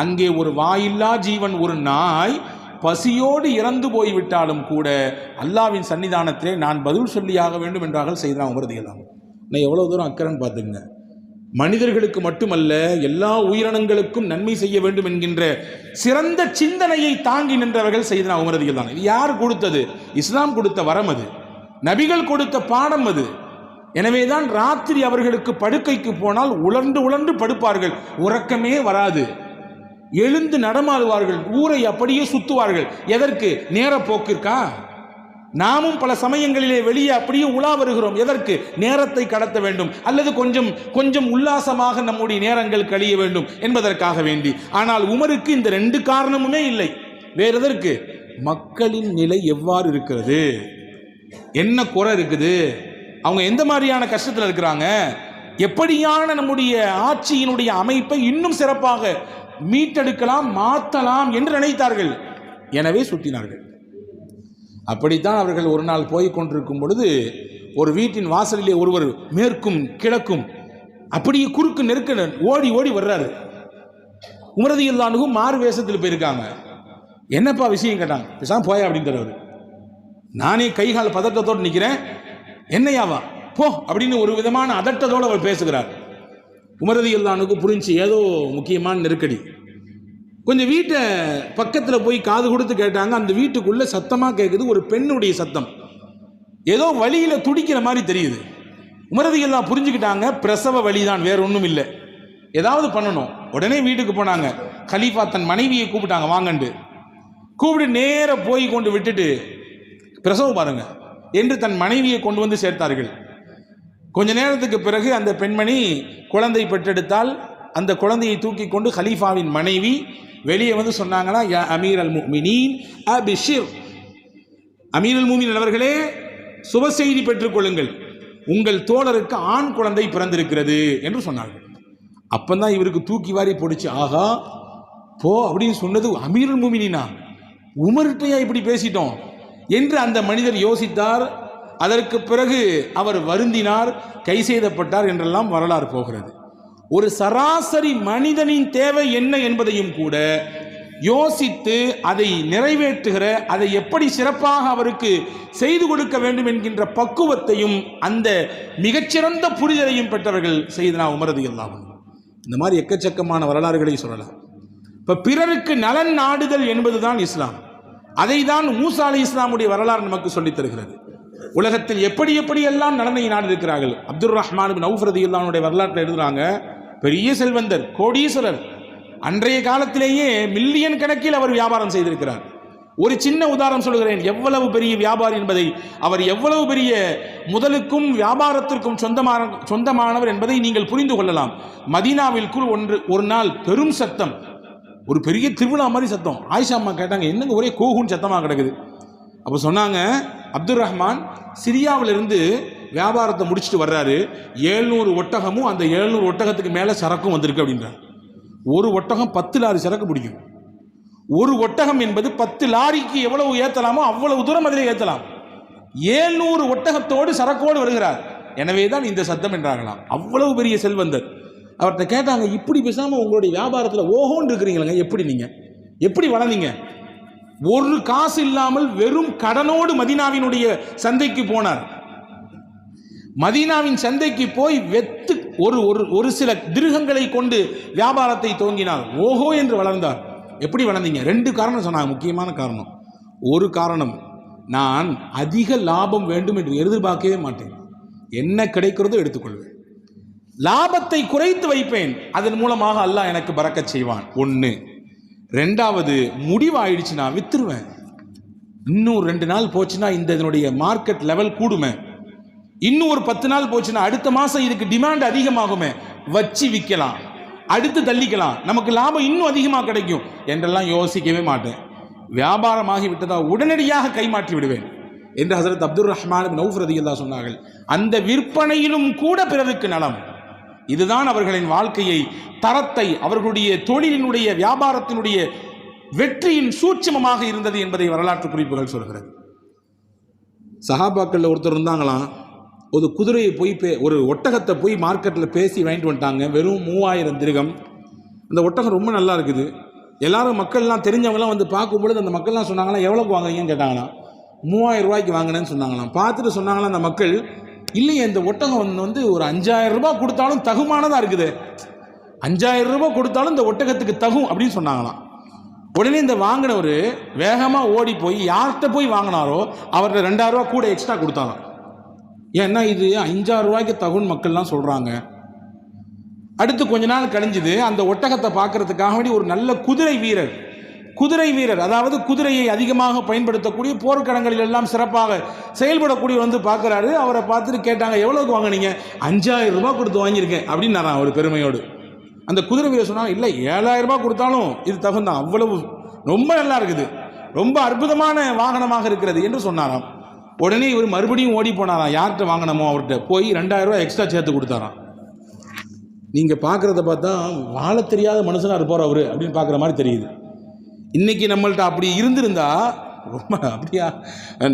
அங்கே ஒரு வாயில்லா ஜீவன், ஒரு நாய் பசியோடு இறந்து போய்விட்டாலும் கூட அல்லாவின் சன்னிதானத்திலே நான் பதில் சொல்லியாக வேண்டும் என்றார்கள் செய்தா உமர் ரலியல்லாஹு அன்ஹு. நான் எவ்வளவு தூரம் அக்கறைன்னு பார்த்துங்க. மனிதர்களுக்கு மட்டுமல்ல, எல்லா உயிரினங்களுக்கும் நன்மை செய்ய வேண்டும் என்கின்ற சிறந்த சிந்தனையை தாங்கி நின்றவர்கள் செய்தா உமர் ரலியல்லாஹு அன்ஹு. இது யார் கொடுத்தது? இஸ்லாம் கொடுத்த வரம், அது நபிகள் கொடுத்த பாடம் அது. எனவேதான் ராத்திரி அவர்களுக்கு படுக்கைக்கு போனால் உலர்ந்து உலர்ந்து படுப்பார்கள், உறக்கமே வராது. எழுந்து நடமாடுவார்கள், ஊரை அப்படியே சுத்துவார்கள். எதற்கு? நேர போக்கிற்கா? நாமும் பல சமயங்களிலே வெளியே அப்படியே உலா வருகிறோம். எதற்கு? நேரத்தை கடத்த வேண்டும், அல்லது கொஞ்சம் உல்லாசமாக நம்முடைய நேரங்கள் கழிய வேண்டும் என்பதற்காக வேண்டி. ஆனால் உமருக்கு இந்த 2 காரணமுமே இல்லை. வேற எதற்கு? மக்களின் நிலை எவ்வாறு இருக்கிறது, என்ன குறை இருக்குது, அவங்க எந்த மாதிரியான கஷ்டத்தில் இருக்கிறாங்க, எப்படியான நம்முடைய ஆட்சியினுடைய அமைப்பை இன்னும் சிறப்பாக மீட்டெடுக்கலாம், மாற்றலாம் என்று நினைத்தார்கள். எனவே சுற்றினார்கள். அப்படித்தான் அவர்கள் ஒரு நாள் போய் கொண்டிருக்கும் பொழுது ஒரு வீட்டின் வாசலிலே ஒருவர் மேற்கும் கிழக்கும் அப்படியே குறுக்கு நெருக்க ஓடி ஓடி வர்றாரு. உமர் ரலியல்லாஹு அன்ஹு மாறு வேஷத்தில் போயிருக்காங்க. என்னப்பா விஷயம் கேட்டாங்க. பேசாம போயா அப்படின்றவர். நானே கைகால் பதட்டத்தோடு நிற்கிறேன். என்னையாவா போ அப்படின்னு ஒரு விதமான அதட்டத்தோடு அவர் பேசுகிறார். உமர் ரலியல்லாஹு அன்ஹுக்கு புரிஞ்சு ஏதோ முக்கியமான நெருக்கடி. கொஞ்சம் வீட்டை பக்கத்தில் போய் காது கொடுத்து கேட்டாங்க. அந்த வீட்டுக்குள்ளே சத்தமாக கேட்குது, ஒரு பெண்ணுடைய சத்தம், ஏதோ வழியில் துடிக்கிற மாதிரி தெரியுது. உமர் ரலியல்லாஹு அன்ஹு புரிஞ்சுக்கிட்டாங்க, பிரசவ வழிதான், வேற ஒன்றும் இல்லை, ஏதாவது பண்ணணும். உடனே வீட்டுக்கு போனாங்க. கலீஃபா தன் மனைவியை கூப்பிட்டாங்க, வாங்கண்டு கூப்பிட்டு நேர போய் கொண்டு விட்டுட்டு பிரசவம் பாருங்க என்று தன் மனைவியை கொண்டு வந்து சேர்த்தார்கள். கொஞ்ச நேரத்துக்கு பிறகு அந்த பெண்மணி குழந்தை பெற்றெடுத்தால். அந்த குழந்தையை தூக்கி கொண்டு கலீஃபாவின் மனைவி வெளியே வந்து சொன்னாங்கன்னா, யா அமீர் அல் முஃமினீன் அபிஷிர், அமீர் அல் முஃமினீன் அவர்களே சுப செய்தி பெற்றுக்கொள்ளுங்கள், உங்கள் தோழருக்கு ஆண் குழந்தை பிறந்திருக்கிறது என்று சொன்னார்கள். அப்பந்தான் இவருக்கு தூக்கி வாரி போடுச்சு. ஆகா போ அப்படின்னு சொன்னது அமீர் அல் முஃமினீனா, உமர்கிட்டையா இப்படி பேசிட்டோம் என்று அந்த மனிதர் யோசித்தார். அதற்கு பிறகு அவர் வருந்தினார், கை செய்தப்பட்டார் என்றெல்லாம் வரலாறு போகிறது. ஒரு சராசரி மனிதனின் தேவை என்ன என்பதையும் கூட யோசித்து அதை நிறைவேற்றுகிற, அதை எப்படி சிறப்பாக அவருக்கு செய்து கொடுக்க வேண்டும் என்கின்ற பக்குவத்தையும் அந்த மிகச்சிறந்த புரிதலையும் பெற்றவர்கள் செய்தனா உமர் ரலியல்லாஹு அன்ஹு. இந்த மாதிரி எக்கச்சக்கமான வரலாறுகளை சொல்லலாம். இப்போ பிறருக்கு நலன் நாடுதல் என்பதுதான் இஸ்லாம். அதை தான் மூசா அலைஹிஸ்ஸலாமுடைய வரலாறு நமக்கு சொல்லித் தருகிறது. உலகத்தில் எப்படி எப்படியெல்லாம் நலனை நாடு இருக்கிறார்கள். அப்துர் ரஹ்மான் பின் அவுஃப் ரலியல்லாஹு அன்ஹு வரலாற்றில் எழுதுறாங்க, பெரிய செல்வந்தர், கோடீஸ்வரர், அன்றைய காலத்திலேயே மில்லியன் கணக்கில் அவர் வியாபாரம் செய்திருக்கிறார். ஒரு சின்ன உதாரணம் சொல்கிறேன், எவ்வளவு பெரிய வியாபாரி என்பதை, அவர் எவ்வளவு பெரிய முதலுக்கும் வியாபாரத்திற்கும் சொந்தமானவர் என்பதை நீங்கள் புரிந்து கொள்ளலாம். மதீனாவிற்குள் ஒரு நாள் பெரும் சத்தம், ஒரு பெரிய திருவிழா மாதிரி சத்தம். ஆயிஷா அம்மா கேட்டாங்க, என்னங்க ஒரே கோகுன்னு சத்தமாக கிடக்குது. அப்போ சொன்னாங்க, அப்துர் ரஹ்மான் சிரியாவிலிருந்து வியாபாரத்தை முடிச்சுட்டு வர்றாரு, 700 ஒட்டகமும் அந்த 700 ஒட்டகத்துக்கு மேலே சரக்கும் வந்திருக்கு அப்படின்றார். ஒரு ஒட்டகம் 10 லாரி சரக்கு பிடிக்கும். ஒரு ஒட்டகம் என்பது 10 லாரிக்கு எவ்வளவு ஏற்றலாமோ அவ்வளவு தூரம் அதிலே ஏற்றலாம். 700 ஒட்டகத்தோடு சரக்கோடு வருகிறார். எனவே தான் இந்த சத்தம் என்றாங்களாம். அவ்வளவு பெரிய செல்வந்தர். அவர்கிட்ட கேட்டாங்க, இப்படி பேசாமல் உங்களுடைய வியாபாரத்தில் ஓஹோன்னு இருக்கிறீங்களங்க, எப்படி நீங்கள் எப்படி வளர்ந்தீங்க? ஒரு காசு இல்லாமல் வெறும் கடனோடு மதீனாவினுடைய சந்தைக்கு போனார். மதீனாவின் சந்தைக்கு போய் ஒரு சில திருகங்களை கொண்டு வியாபாரத்தை துவங்கினார். ஓஹோ என்று வளர்ந்தார். எப்படி வளர்ந்தீங்க? 2 காரணம் சொன்னாங்க, முக்கியமான காரணம். ஒரு காரணம், நான் அதிக லாபம் வேண்டும் என்று எதிர்பார்க்கவே மாட்டேன், என்ன கிடைக்கிறதோ எடுத்துக்கொள்வேன், லாபத்தை குறைத்து வைப்பேன், அதன் மூலமாக அல்லாஹ் எனக்கு பரக்கத் செய்வான். 1. 2வது, முடிவாயிடுச்சு நான் வித்துருவேன். இன்னும் 2 நாள் போச்சுன்னா இதனுடைய மார்க்கெட் லெவல் கூடுமே, இன்னும் ஒரு 10 நாள் போச்சுன்னா அடுத்த மாதம் இதுக்கு டிமாண்ட் அதிகமாகுமே, வச்சு விற்கலாம், அடுத்து தள்ளிக்கலாம், நமக்கு லாபம் இன்னும் அதிகமாக கிடைக்கும் என்றெல்லாம் யோசிக்கவே மாட்டேன். வியாபாரமாகி விட்டதா உடனடியாக கைமாற்றி விடுவேன் என்று ஹசரத் அப்துல் ரஹ்மான் பின் அவுஃப் ரலியல்லாஹு சொன்னார்கள். அந்த விற்பனையிலும் கூட பிறருக்கு நலம். இதுதான் அவர்களின் வாழ்க்கையை, தரத்தை, அவர்களுடைய தொழிலினுடைய வியாபாரத்தினுடைய வெற்றியின் சூட்சமமாக இருந்தது என்பதை வரலாற்று குறிப்புகள் சொல்கிறது. சஹாபாக்களில் ஒருத்தர் இருந்தாங்களாம், ஒரு குதிரையை போய் ஒரு ஒட்டகத்தை போய் மார்க்கெட்டில் பேசி வாங்கிட்டு வந்துட்டாங்க. வெறும் 3000 திர்ஹம். அந்த ஒட்டகம் ரொம்ப நல்லா இருக்குது. எல்லாரும் மக்கள்லாம் தெரிஞ்சவங்களாம் வந்து பார்க்கும்பொழுது அந்த மக்கள்லாம் சொன்னாங்களாம், எவ்வளோக்கு வாங்குறீங்கன்னு கேட்டாங்களாம். 3000 ரூபாய்க்கு வாங்கினேன்னு சொன்னாங்களாம். பார்த்துட்டு சொன்னாங்களாம் அந்த மக்கள், இல்லையே இந்த ஒட்டகம் வந்து ஒரு 5000 ரூபாய் கொடுத்தாலும் தகுமானதாக இருக்குது, 5000 ரூபாய் கொடுத்தாலும் இந்த ஒட்டகத்துக்கு தகும் அப்படின்னு சொன்னாங்களாம். உடனே இந்த வாங்கினவர் வேகமாக ஓடி போய் யார்கிட்ட போய் வாங்கினாரோ அவர்கிட்ட 2000 ரூபா கூட எக்ஸ்ட்ரா கொடுத்தாராம். ஏன்னா இது 5000 ரூபாய்க்கு தகுன்னு மக்கள்லாம் சொல்கிறாங்க. அடுத்து கொஞ்ச நாள் கழிஞ்சுது. அந்த ஒட்டகத்தை பார்க்கறதுக்காக வேண்டி ஒரு நல்ல குதிரை வீரர், அதாவது குதிரையை அதிகமாக பயன்படுத்தக்கூடிய போர்க்களங்களில் எல்லாம் சிறப்பாக செயல்படக்கூடிய வந்து பார்க்குறாரு. அவரை பார்த்துட்டு கேட்டாங்க, எவ்வளோக்கு வாங்கினீங்க? 5000 ரூபாய் கொடுத்து வாங்கியிருக்கேன் அப்படின்னு ஒரு பெருமையோடு. அந்த குதிரை வீரர் சொன்னாங்க, இல்லை 7000 ரூபாய் கொடுத்தாலும் இது தகுந்தான், அவ்வளவு ரொம்ப நல்லா இருக்குது, ரொம்ப அற்புதமான வாகனமாக இருக்கிறது என்று சொன்னாராம். உடனே இவர் மறுபடியும் ஓடி போனாராம். யார்கிட்ட வாங்கினமோ அவர்கிட்ட போய் 2000 ரூபாய் எக்ஸ்ட்ரா சேர்த்து கொடுத்தாராம். நீங்கள் பார்க்குறத பார்த்தா வாழ தெரியாத மனுஷனாக இருப்பார் அவர் அப்படின்னு பார்க்குற மாதிரி தெரியுது. இன்றைக்கி நம்மள்ட்ட அப்படி இருந்திருந்தா ரொம்ப அப்படியா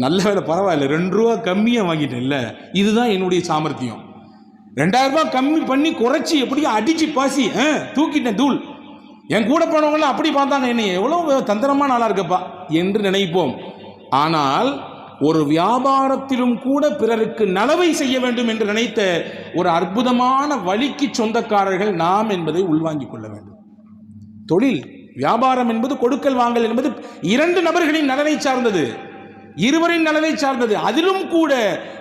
நல்ல வேலை, பரவாயில்ல, 2 ரூபா கம்மியாக வாங்கிட்டேன், இல்லை இதுதான் என்னுடைய சாமர்த்தியம், 2000 ரூபாய் கம்மி பண்ணி குறைச்சி எப்படியோ அடித்து பாசி தூக்கிட்டேன் தூள். என் கூட போனவங்களாம் அப்படி பார்த்தாங்க, என்னை எவ்வளோ தந்திரமாக நாளாக இருக்கப்பா என்று நினைப்போம். ஆனால் ஒரு வியாபாரத்திலும் கூட பிறருக்கு நலவை செய்ய வேண்டும் என்று நினைத்த ஒரு அற்புதமான வழிக்கு சொந்தக்காரர்கள் நாம் என்பதை உள்வாங்கிக் கொள்ள வேண்டும். தொழில் வியாபாரம் என்பது கொடுக்கல் வாங்கல் என்பது 2 நபர்களின் நலனை சார்ந்தது, இருவரின் நலனை சார்ந்தது. அதிலும் கூட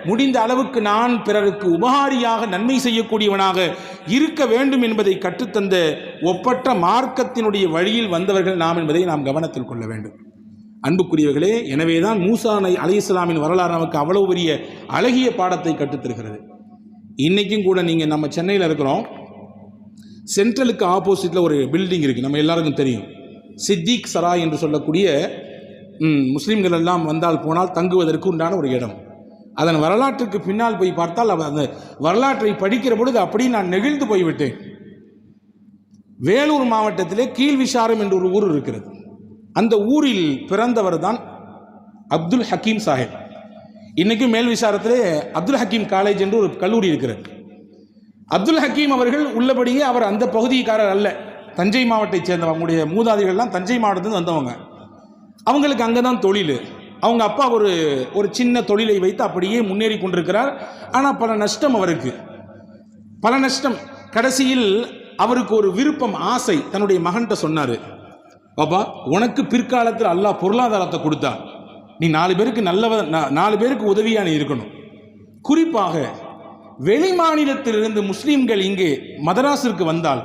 முடிந்த அளவுக்கு நான் பிறருக்கு உபகாரியாக நன்மை செய்யக்கூடியவனாக இருக்க வேண்டும் என்பதை கற்றுத்தந்த ஒப்பற்ற மார்க்கத்தினுடைய வழியில் வந்தவர்கள் நாம் என்பதை நாம் கவனத்தில் கொள்ள வேண்டும். அன்புக்குரியவர்களே, எனவேதான் மூசா அலைஹிஸ்ஸலாமின் வரலாறு நமக்கு அவ்வளவு பெரிய அழகிய பாடத்தை கற்றுத்தருகிறது. இன்றைக்கும் கூட நீங்கள் நம்ம சென்னையில் இருக்கிறோம், சென்ட்ரலுக்கு ஆப்போசிட்டில் ஒரு பில்டிங் இருக்குது, நம்ம எல்லாருக்கும் தெரியும், சித்திக் சராய் என்று சொல்லக்கூடிய முஸ்லீம்கள் எல்லாம் வந்தால் போனால் தங்குவதற்கு உண்டான ஒரு இடம். அதன் வரலாற்றுக்கு பின்னால் போய் பார்த்தால் அந்த வரலாற்றை படிக்கிற பொழுது அப்படி நான் நெகிழ்ந்து போய்விட்டேன். வேலூர் மாவட்டத்திலே கீழ்விசாரம் என்று ஒரு ஊர் இருக்கிறது. அந்த ஊரில் பிறந்தவர் தான் அப்துல் ஹக்கீம் சாஹிப். இன்றைக்கும் மேல் விசாரத்திலே அப்துல் ஹக்கீம் காலேஜ் என்று ஒரு கல்லூரி இருக்கிறது. அப்துல் ஹக்கீம் அவர்கள் உள்ளபடியே அவர் அந்த பகுதிக்காரர் அல்ல, தஞ்சை மாவட்டத்தை சேர்ந்தவங்க. அவங்களுடைய மூதாதிகள்லாம் தஞ்சை மாவட்டத்திலிருந்து வந்தவங்க. அவங்களுக்கு அங்கே தான் தொழில். அவங்க அப்பா ஒரு சின்ன தொழிலை வைத்து அப்படியே முன்னேறி கொண்டிருக்கிறார். ஆனால் பல நஷ்டம் அவருக்கு, பல நஷ்டம். கடைசியில் அவருக்கு ஒரு விருப்பம், ஆசை, தன்னுடைய மகன்கிட்ட சொன்னார், பாப்பா உனக்கு பிற்காலத்தில் அல்லாஹ் பொருளாதாரத்தை கொடுத்தா நீ 4 பேருக்கு 4 பேருக்கு உதவியாக நீ இருக்கணும். குறிப்பாக வெளி மாநிலத்திலிருந்து முஸ்லீம்கள் இங்கே மதராஸிற்கு வந்தால்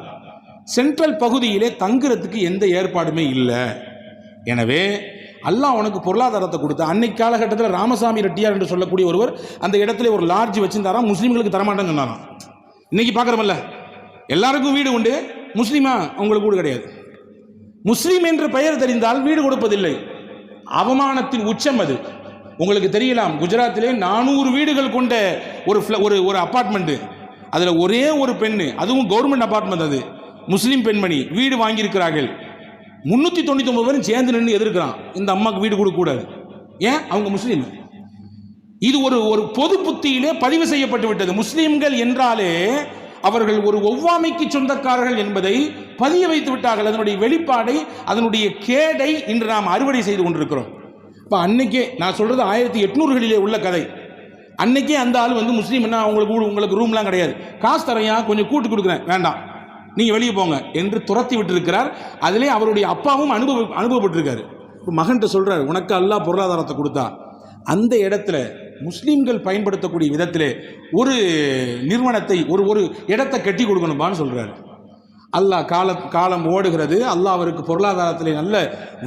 சென்ட்ரல் பகுதியிலே தங்குறதுக்கு எந்த ஏற்பாடுமே இல்லை. எனவே அல்லாஹ் உனக்கு பொருளாதாரத்தை கொடுத்தா. அன்னைக்கு காலகட்டத்தில் ராமசாமி ரெட்டியார் என்று சொல்லக்கூடிய ஒருவர் அந்த இடத்துல ஒரு லாட்ஜ் வச்சிருந்தாராம், முஸ்லீம்களுக்கு தரமாட்டேன்னு சொன்னாராம். இன்னைக்கு பார்க்குறோம்ல, எல்லாருக்கும் வீடு உண்டு, முஸ்லீமா அவங்களுக்கு வீடு கிடையாது. முஸ்லீம் என்று பெயர் தெரிந்தால் வீடு கொடுப்பதில்லை, அவமானத்தின் உச்சம் அது. உங்களுக்கு தெரியலாம், குஜராத்திலே 400 வீடுகள் கொண்ட ஒரு அப்பார்ட்மெண்ட்டு, அதில் ஒரே ஒரு பெண்ணு, அதுவும் கவர்மெண்ட் அப்பார்ட்மெண்ட், அது முஸ்லீம் பெண்மணி வீடு வாங்கியிருக்கிறார்கள். 399 பேரும் சேர்ந்து நின்று எதிர்க்கிறான், இந்த அம்மாவுக்கு வீடு கொடுக்கக்கூடாது. ஏன்? அவங்க முஸ்லீம். இது ஒரு பொது புத்தியிலே பதிவு செய்யப்பட்டு விட்டது. முஸ்லீம்கள் என்றாலே அவர்கள் ஒரு ஒவ்வாமைக்கு சொந்தக்காரர்கள் என்பதை பதிய வைத்து விட்டார்கள். அதனுடைய வெளிப்பாடை, அதனுடைய கேடை இன்று நாம் அறுவடை செய்து கொண்டிருக்கிறோம். இப்போ அன்னைக்கே நான் சொல்றது 1800களிலே உள்ள கதை. அன்னைக்கே அந்த ஆள் வந்து முஸ்லீம்னா உங்களுக்கு ரூம்லாம் கிடையாது, காசு தரையா கொஞ்சம் கூட்டு கொடுக்குறேன், வேண்டாம் நீங்கள் வெளியே போங்க என்று துரத்தி விட்டுருக்கிறார். அதிலே அவருடைய அப்பாவும் அனுபவப்பட்டிருக்காரு. இப்போ மகன்கிட்ட சொல்கிறார், உனக்கு அல்லாஹ் பொருளாதாரத்தை கொடுத்தா அந்த இடத்துல முஸ்லீம்கள் பயன்படுத்தக்கூடிய விதத்திலே ஒரு நிறுவனத்தை ஒரு இடத்தை கட்டி கொடுக்கணும்பான்னு சொல்கிறார். அல்லாஹ் காலம் ஓடுகிறது. அல்லாஹ் அவருக்கு பொருளாதாரத்திலே நல்ல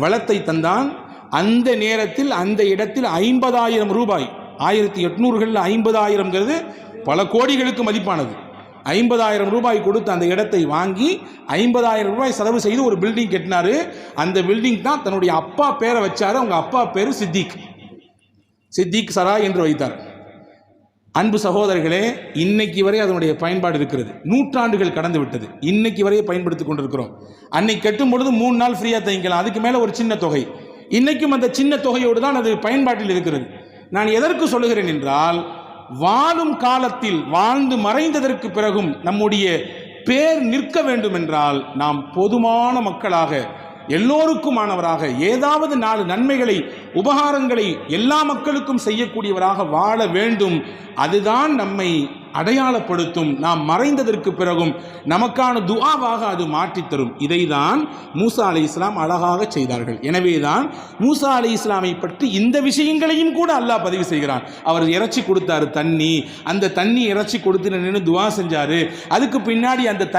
வளத்தை தந்தான். அந்த நேரத்தில் அந்த இடத்தில் 50,000 ரூபாய், 1800களில் 50,000ங்கிறது பல கோடிகளுக்கு மதிப்பானது. 50,000 ரூபாய் கொடுத்து அந்த இடத்தை வாங்கி 50,000 ரூபாய் செலவு செய்து ஒரு பில்டிங் கட்டினாரு. அந்த பில்டிங் தான் தன்னுடைய அப்பா பேரை வச்சாரு. அவங்க அப்பா பேரு சித்திக் சராய் என்று வைத்தார். அன்பு சகோதரர்களே, இன்னைக்கு வரை அதனுடைய பயன்பாடு இருக்கிறது. நூற்றாண்டுகள் கடந்து விட்டது, இன்னைக்கு வரையே பயன்படுத்திக் கொண்டிருக்கிறோம். அன்னைக்கு கட்டும் பொழுது 3 நாள் ஃப்ரீயாக தங்கிக்கலாம், அதுக்கு மேலே ஒரு சின்ன தொகை. இன்னைக்கும் அந்த சின்ன தொகையோடு தான் அது பயன்பாட்டில் இருக்கிறது. நான் எதற்கு சொல்லுகிறேன் என்றால், வாழும் காலத்தில் வாழ்ந்து மறைந்ததற்கு பிறகும் நம்முடைய பேர் நிற்க வேண்டும் என்றால் நாம் பொதுவான மக்களாக, எல்லோருக்குமானவராக, ஏதாவது 4 நன்மைகளை உபகாரங்களை எல்லா மக்களுக்கும் செய்யக்கூடியவராக வாழ வேண்டும். அதுதான் நம்மை அடையாளப்படுத்தும். நாம் மறைந்ததற்கு பிறகும் நமக்கான துஆவாக அது மாற்றித் தரும். இதைதான் மூசா அலைஹிஸ்ஸலாம் அழகாக செய்தார்கள். எனவேதான் மூசா அலைஹிஸ்ஸலாமை பற்றி இந்த விஷயங்களையும் கூட அல்லாஹ் பதிவு செய்கிறான். அவர் இறைச்சி கொடுத்தாரு, தண்ணி, அந்த தண்ணி இறைச்சி கொடுத்து நின்று துஆ செஞ்சாரு. அதுக்கு பின்னாடி அந்த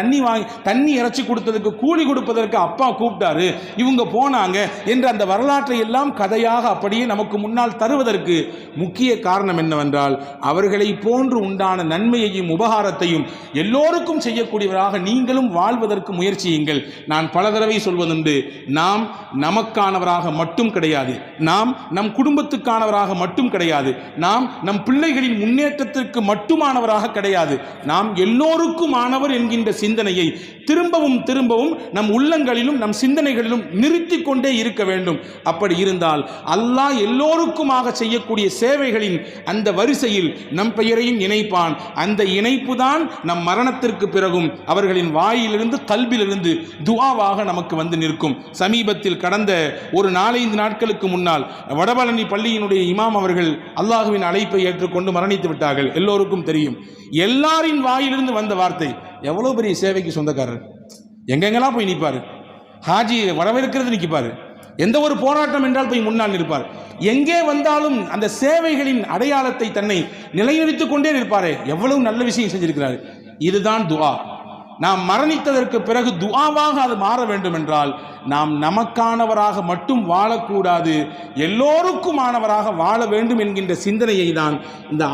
தண்ணி இறைச்சி கொடுத்ததுக்கு கூலி கொடுப்பதற்கு அப்பா கூப்பிட்டாரு, இவங்க போனாங்க என்ற அந்த வரலாற்றை எல்லாம் கதையாக அப்படியே நமக்கு முன்னால் தருவதற்கு முக்கிய காரணம் என்னவென்றால், அவர்களை போன்று உண்டான நன்மையையும் உபகாரத்தையும் எல்லோருக்கும் செய்யக்கூடியவராக நீங்களும் வாழ்வதற்கு முயற்சியுங்கள். நான் பல தடவை சொல்வதுண்டு, நாம் நமக்கானவராக மட்டும் கிடையாது, நாம் நம் குடும்பத்துக்கானவராக மட்டும் கிடையாது, நாம் நம் பிள்ளைகளின் முன்னேற்றத்திற்கு மட்டுமானவராக கிடையாது, நாம் எல்லோருக்கும் ஆனவர் என்கின்ற சிந்தனையை திரும்பவும் திரும்பவும் நம் உள்ளங்களிலும் நம் சிந்தனைகளிலும் நிறுத்திக் கொண்டே இருக்க வேண்டும். அப்படி இருந்தால் அல்லாஹ் எல்லோருக்குமாக செய்யக்கூடிய சேவைகளின் அந்த வரிசையில் நம் பெயரையும் இணைப்பான். அந்த இணைப்பு தான் நம் மரணத்திற்கு பிறகும் அவர்களின் வாயிலிருந்து கல்பிலிருந்து துஆவாக நமக்கு வந்து நிற்கும். சமீபத்தில் கடந்த ஒரு 4-5 நாட்களுக்கு முன்னால் வடபழனி பள்ளியினுடைய இமாம் அவர்கள் அல்லாஹுவின் அழைப்பை ஏற்றுக்கொண்டு மரணித்து விட்டார்கள். எல்லோருக்கும் தெரியும். எல்லாரின் வாயிலிருந்து வந்த வார்த்தை, எவ்வளவு பெரிய சேவைக்கு சொந்தக்காரர், எங்கெங்கெல்லாம் போய் நிற்பார், ஹாஜி வரவேற்கிறது நிற்பார், எந்த ஒரு போராட்டம் என்றால் போய் முன்னால் நிற்பார், எங்கே வந்தாலும் அந்த சேவைகளின் அடையாளத்தை தன்னை நிலைநிறுத்திக் கொண்டே நிற்பாரே, எவ்வளவு நல்ல விஷயம் செஞ்சிருக்கிறார். இதுதான் துஆ. நாம் மரணித்ததற்கு பிறகு துஆவாக அது மாற வேண்டும் என்றால் நாம் நமக்கானவராக மட்டும் வாழக்கூடாது, எல்லோருக்குமானவராக வாழ வேண்டும் என்கின்ற சிந்தனையை தான் இந்த